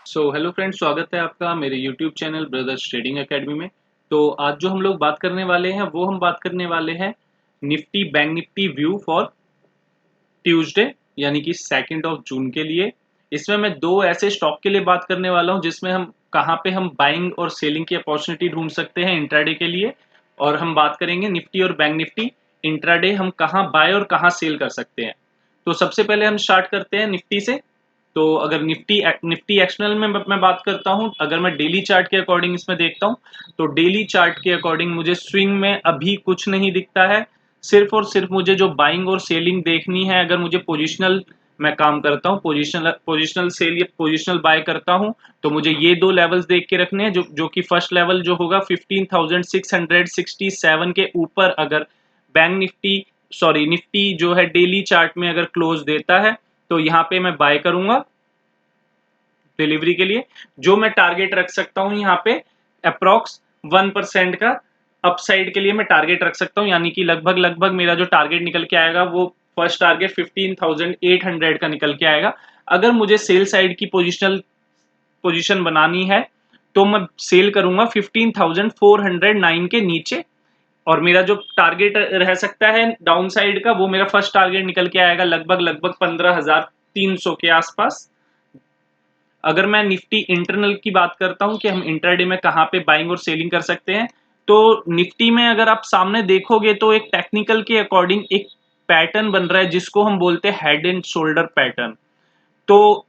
Hello friends, स्वागत है आपका मेरे YouTube channel brothers trading academy में। तो आज जो हम लोग बात करने वाले हैं वो हम बात करने वाले हैं Nifty bank Nifty view for Tuesday, यानी कि 2 जून के लिए। इसमें मैं दो ऐसे स्टॉक के लिए बात करने वाला हूं जिसमें हम कहां पे हम बाइंग और सेलिंग की अपॉर्चुनिटी ढूंढ सकते हैं इंट्राडे के लिए। और हम बात करेंगे निफ्टी और बैंक निफ्टी इंट्राडे हम कहां बाय और कहां सेल कर सकते हैं। तो सबसे पहले हम स्टार्ट करते हैं निफ्टी से। तो अगर निफ्टी एक्शनल में मैं बात करता हूं, अगर मैं डेली चार्ट के अकॉर्डिंग इसमें देखता हूं, तो डेली चार्ट के अकॉर्डिंग मुझे स्विंग में अभी कुछ नहीं दिखता है। सिर्फ और सिर्फ मुझे जो बाइंग और सेलिंग देखनी है, अगर मुझे पोजिशनल मैं काम करता हूँ, पोजिशनल सेल या पोजिशनल बाय करता हूँ, तो मुझे ये दो लेवल्स देख के रखने हैं। जो कि फर्स्ट लेवल जो होगा 15,667 के ऊपर अगर बैंक निफ्टी निफ्टी जो है डेली चार्ट में अगर क्लोज देता है तो यहाँ पे मैं बाय करूंगा डिलीवरी के लिए। जो मैं टारगेट रख सकता हूं यहाँ पे अप्रॉक्स 1% का अपसाइड के लिए मैं टारगेट रख सकता हूं, यानी कि लगभग लगभग मेरा जो टारगेट निकल के आएगा वो फर्स्ट टारगेट 15,800 का निकल के आएगा। अगर मुझे सेल साइड की पोजीशन बनानी है तो मैं सेल करूंगा 15,409 के नीचे, और मेरा जो टारगेट रह सकता है डाउन साइड का वो मेरा फर्स्ट टारगेट निकल के आएगा लगभग लगभग 15,300 के आसपास। अगर मैं निफ्टी इंटरनल की बात करता हूं कि हम इंटरडे में कहां पे बाइंग और सेलिंग कर सकते हैं, तो निफ्टी में अगर आप सामने देखोगे तो एक टेक्निकल के अकॉर्डिंग एक पैटर्न बन रहा है जिसको हम बोलते हैं हेड एंड शोल्डर पैटर्न। तो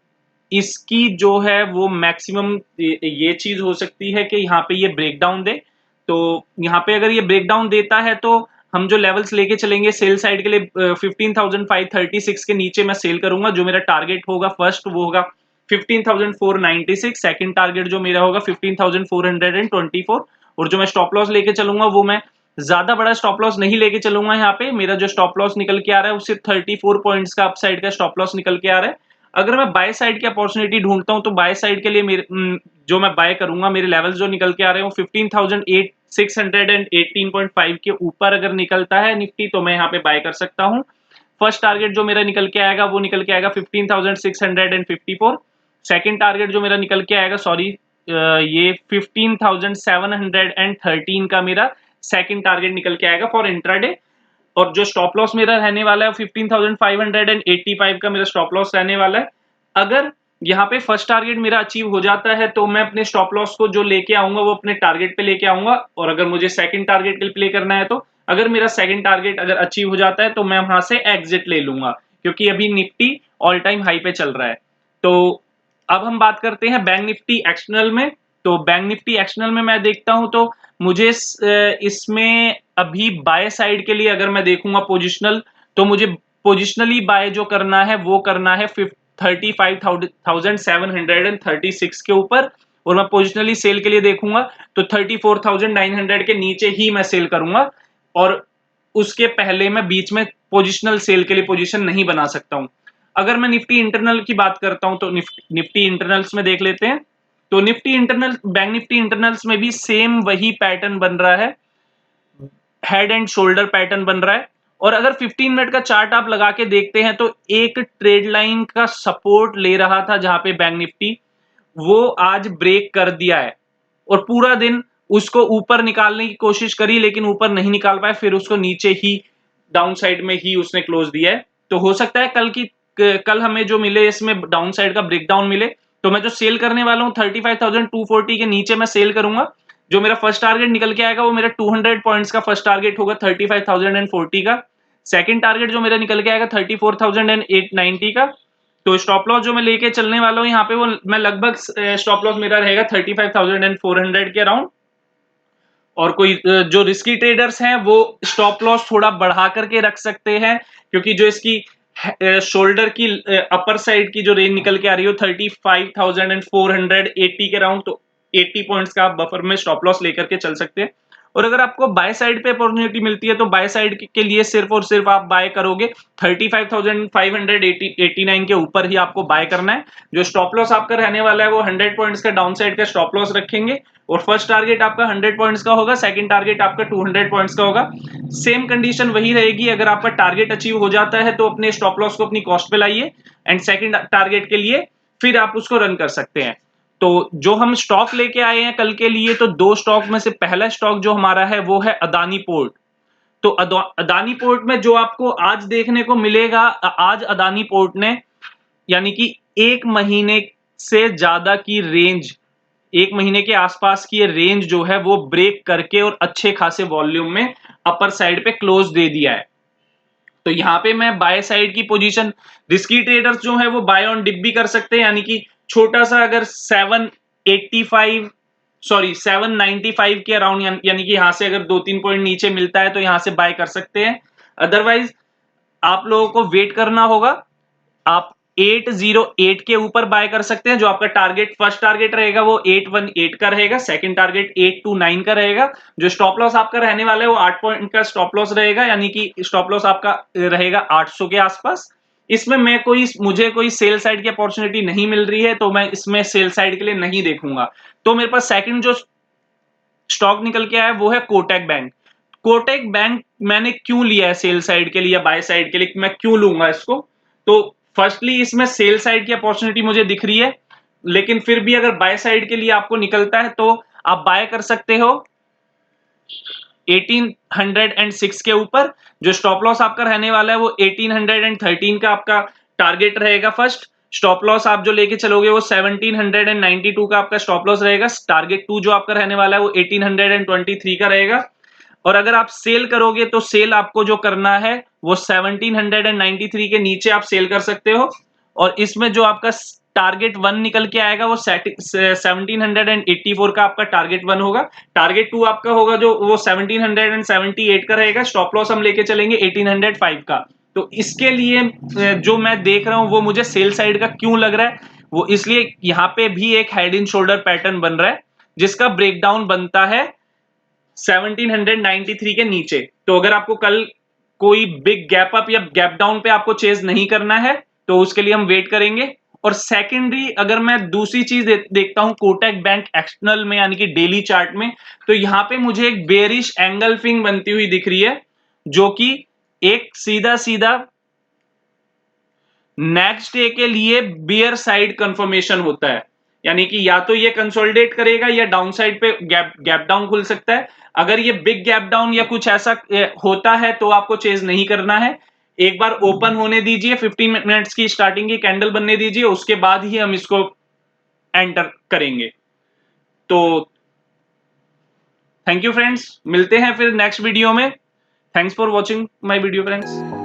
इसकी जो है वो मैक्सिमम ये चीज हो सकती है कि यहाँ पे ये ब्रेकडाउन दे। तो यहाँ पे अगर ये ब्रेकडाउन देता है तो हम जो लेवल्स लेके चलेंगे सेल साइड के लिए 15,536 के नीचे मैं सेल करूंगा। जो मेरा टारगेट होगा फर्स्ट वो होगा 15,496, सेकंड टारगेट जो मेरा होगा 15,424, और जो मैं स्टॉप लॉस लेके चलूंगा वो मैं ज्यादा बड़ा स्टॉप लॉस नहीं लेके चलूंगा। यहाँ पे मेरा जो स्टॉप लॉस निकल के आ रहा है उससे 34 पॉइंट्स का अपसाइड का स्टॉप लॉस निकल के आ रहा है। अगर मैं बाय साइड की अपॉर्चुनिटी ढूंढता हूं तो बाय साइड के लिए जो मैं बाय करूंगा, मेरे लेवल्स जो निकल के आ रहे हैं वो 15,618.5 के ऊपर अगर निकलता है निफ्टी तो मैं यहाँ पे बाय कर सकता हूं। फर्स्ट टारगेट जो मेरा निकल के आएगा वो निकल के आएगा 15,654। सेकंड टारगेट जो मेरा निकल के आएगा ये 15,713 का मेरा सेकंड टारगेट निकल के आएगा फॉर इंट्राडे। और जो स्टॉप लॉस मेरा रहने वाला है 15,585 का मेरा स्टॉप लॉस रहने वाला है। अगर यहाँ पे फर्स्ट टारगेट मेरा अचीव हो जाता है तो मैं अपने स्टॉप लॉस को जो लेके आऊंगा वो अपने टारगेट पे लेके आऊंगा, और अगर मुझे सेकंड टारगेट के लिए प्ले करना है तो अगर मेरा सेकंड टारगेट अगर अचीव हो जाता है तो मैं वहां से एग्जिट ले लूंगा, क्योंकि अभी निफ्टी ऑल टाइम हाई पे चल रहा है। तो अब हम बात करते हैं बैंक निफ्टी एक्शनल में। तो बैंक निफ्टी एक्शनल में मैं देखता हूं तो मुझे इसमें अभी बाय साइड के लिए अगर मैं देखूंगा पोजिशनल, तो मुझे पोजिशनली बाय जो करना है वो करना है 35,736 के ऊपर, और मैं पोजिशनली सेल के लिए देखूंगा तो 34,900 के नीचे ही मैं सेल करूंगा, और उसके पहले मैं बीच में पोजिशनल सेल के लिए पोजिशन नहीं बना सकता हूं। अगर मैं निफ्टी इंटरनल की बात करता हूं तो निफ्टी इंटरनल्स में देख लेते हैं। तो Nifty internal bank Nifty internals में भी सेम वही पैटर्न बन रहा है, हेड एंड शोल्डर पैटर्न बन रहा है। और अगर 15 मिनट का चार्ट आप लगा के देखते हैं तो एक ट्रेड लाइन का सपोर्ट ले रहा था जहां पे बैंक निफ्टी वो आज ब्रेक कर दिया है, और पूरा दिन उसको ऊपर निकालने की कोशिश करी लेकिन ऊपर नहीं निकाल पाए, फिर उसको नीचे ही डाउन साइड में ही उसने क्लोज दिया है। तो हो सकता है कल हमें जो मिले इसमें डाउन साइड का ब्रेकडाउन मिले, तो मैं जो सेल करने वाला हूं 35,240 के नीचे मैं सेल करूंगा। जो मेरा फर्स्ट टारगेट निकल के आएगा वो मेरा 200 पॉइंट्स का फर्स्ट टारगेट होगा 35,040 का। सेकंड टारगेट जो मेरा निकल के आएगा 34,890 का। तो स्टॉप लॉस जो मैं लेके चलने वाला हूं यहाँ पे वो मैं लगभग स्टॉप लॉस मेरा रहेगा 35,400 के अराउंड। और कोई जो रिस्की ट्रेडर्स हैं वो स्टॉप लॉस थोड़ा बढ़ा करके रख सकते हैं, क्योंकि जो इसकी शोल्डर की अपर साइड की जो रेंज निकल के आ रही हो 35,480 के अराउंड, तो 80 पॉइंट्स का आप बफर में स्टॉप लॉस लेकर के चल सकते हैं। और अगर आपको बाय साइड पे अपॉर्चुनिटी मिलती है तो बाय साइड के लिए सिर्फ और सिर्फ आप बाय करोगे 35,589 के ऊपर ही आपको बाय करना है। जो स्टॉप लॉस आपका रहने वाला है वो 100 पॉइंट्स का डाउन साइड का स्टॉप लॉस रखेंगे, और फर्स्ट टारगेट आपका 100 पॉइंट्स का होगा, सेकंड टारगेट आपका 200 पॉइंट्स का होगा। सेम कंडीशन वही रहेगी, अगर आपका टारगेट अचीव हो जाता है तो अपने स्टॉप लॉस को अपनी कॉस्ट पे लाइए, एंड सेकंड टारगेट के लिए फिर आप उसको रन कर सकते हैं। तो जो हम स्टॉक लेके आए हैं कल के लिए, तो 2 स्टॉक में से पहला स्टॉक जो हमारा है वो है अदानी पोर्ट। तो अदानी पोर्ट में जो आपको आज देखने को मिलेगा, आज अदानी पोर्ट ने यानी कि 1 महीने से ज्यादा की रेंज, 1 महीने के आसपास की ये रेंज जो है वो ब्रेक करके और अच्छे खासे वॉल्यूम में अपर साइड पे क्लोज दे दिया है। तो यहां पे मैं बाय साइड की पोजीशन, रिस्की ट्रेडर्स जो है वो बाय ऑन डिप भी कर सकते हैं, यानी कि छोटा सा अगर 785 सॉरी 795 के अराउंड, यानी कि यहां से अगर 2-3 पॉइंट नीचे मिलता है तो यहां से बाय कर सकते हैं। अदरवाइज आप लोगों को वेट करना होगा। आप 808 के ऊपर बाय कर सकते हैं। जो आपका टारगेट, फर्स्ट टारगेट रहेगा वो 818 का रहेगा, सेकंड टारगेट 829 का रहेगा। जो स्टॉप लॉस आपका रहने वाला है वो 8 पॉइंट का स्टॉप लॉस रहेगा, यानी कि स्टॉप लॉस आपका रहेगा 800 के आसपास। इसमें मुझे कोई सेल साइड की अपॉर्चुनिटी नहीं मिल रही है, तो मैं इसमें सेल साइड के लिए नहीं देखूंगा। तो मेरे पास सेकंड जो स्टॉक निकल के आया वो है कोटक बैंक। कोटक बैंक मैंने क्यों लिया है सेल साइड के लिए या बाय साइड के लिए, मैं क्यों लूंगा इसको? तो फर्स्टली इसमें सेल साइड की अपॉर्चुनिटी मुझे दिख रही है, लेकिन फिर भी अगर बाय साइड के लिए आपको निकलता है तो आप बाय कर सकते हो 1806 के ऊपर। जो स्टॉप लॉस आपका रहने वाला है वो 1813 का आपका टारगेट रहेगा। फर्स्ट स्टॉप लॉस आप जो लेके चलोगे वो 1792 का आपका स्टॉप लॉस रहेगा। टारगेट 2 जो आपका रहने वाला है वो 1823 का रहेगा। और अगर आप सेल करोगे तो सेल आपको जो करना है वो 1793 के नीचे आप सेल कर सकते हो। और इसमें जो आपका टारगेट 1 निकल के आएगा वो 1784 का आपका टारगेट 1 होगा। टारगेट 2 आपका होगा जो वो 1778 का रहेगा। स्टॉप लॉस हम लेके चलेंगे 1805 का। तो इसके लिए जो मैं देख रहा हूं वो मुझे सेल साइड का क्यों लग रहा है, वो इसलिए यहां पे भी एक हेड एंड शोल्डर पैटर्न बन रहा है जिसका ब्रेकडाउन बनता है 1793 के नीचे। तो अगर आपको कल कोई बिग गैप अप या गैप डाउन पे आपको चेज नहीं करना है तो उसके लिए हम वेट करेंगे। और सेकेंडरी अगर मैं दूसरी चीज देखता हूं कोटक बैंक एक्सटर्नल में, यानी कि डेली चार्ट में, तो यहां पे मुझे एक बेरिश एंगल्फिंग बनती हुई दिख रही है, जो कि एक सीधा सीधा नेक्स्ट डे के लिए बियर साइड कंफर्मेशन होता है। यानी कि या तो ये कंसोलिडेट करेगा या डाउन साइड पे गैप डाउन खुल सकता है। अगर ये बिग गैप डाउन या कुछ ऐसा होता है तो आपको चेज नहीं करना है। एक बार ओपन होने दीजिए, 15 मिनट्स की स्टार्टिंग की कैंडल बनने दीजिए, उसके बाद ही हम इसको एंटर करेंगे। तो थैंक यू फ्रेंड्स, मिलते हैं फिर नेक्स्ट वीडियो में। Thanks for watching my video friends.